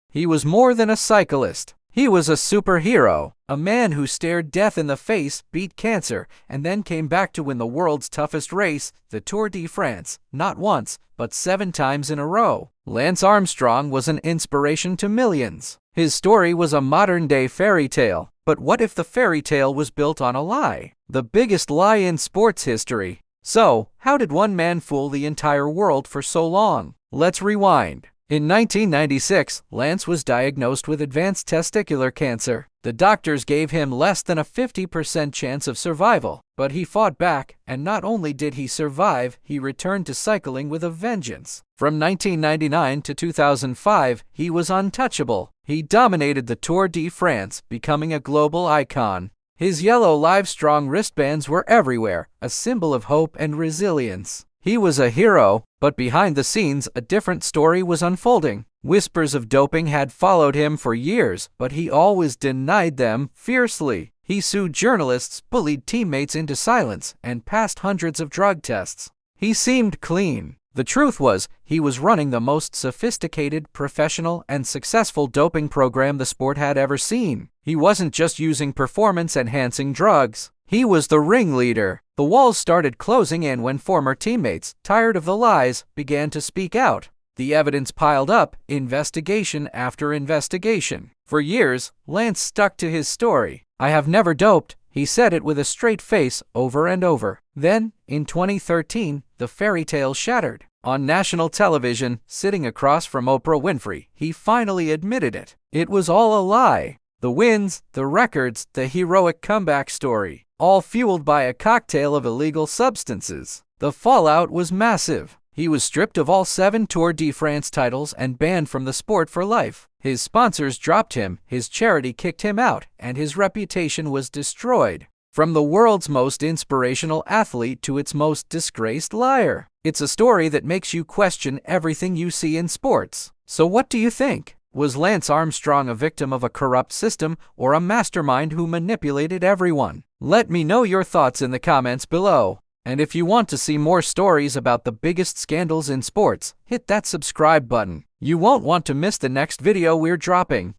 He was more than a cyclist. He was a superhero, a man who stared death in the face, beat cancer, and then came back to win the world's toughest race, the Tour de France, not once, but 7 times in a row. Lance Armstrong was an inspiration to millions. His story was a modern-day fairy tale, but what if the fairy tale was built on a lie? The biggest lie in sports history. So, how did one man fool the entire world for so long? Let's rewind. In 1996, Lance was diagnosed with advanced testicular cancer. The doctors gave him less than a 50% chance of survival, but he fought back, and not only did he survive, he returned to cycling with a vengeance. From 1999 to 2005, he was untouchable. He dominated the Tour de France, becoming a global icon. His yellow Livestrong wristbands were everywhere, a symbol of hope and resilience. He was a hero, but behind the scenes, a different story was unfolding. Whispers of doping had followed him for years, but he always denied them fiercely. He sued journalists, bullied teammates into silence, and passed hundreds of drug tests. He seemed clean. The truth was, he was running the most sophisticated, professional, and successful doping program the sport had ever seen. He wasn't just using performance-enhancing drugs. He was the ringleader. The walls started closing in when former teammates, tired of the lies, began to speak out. The evidence piled up, investigation after investigation. For years, Lance stuck to his story. "I have never doped," he said it with a straight face over and over. Then, in 2013, the fairy tale shattered. On national television, sitting across from Oprah Winfrey, he finally admitted it. It was all a lie. The wins, the records, the heroic comeback story, all fueled by a cocktail of illegal substances. The fallout was massive. He was stripped of all 7 Tour de France titles and banned from the sport for life. His sponsors dropped him, his charity kicked him out, and his reputation was destroyed. From the world's most inspirational athlete to its most disgraced liar. It's a story that makes you question everything you see in sports. So what do you think? Was Lance Armstrong a victim of a corrupt system or a mastermind who manipulated everyone? Let me know your thoughts in the comments below. And if you want to see more stories about the biggest scandals in sports, hit that subscribe button. You won't want to miss the next video we're dropping.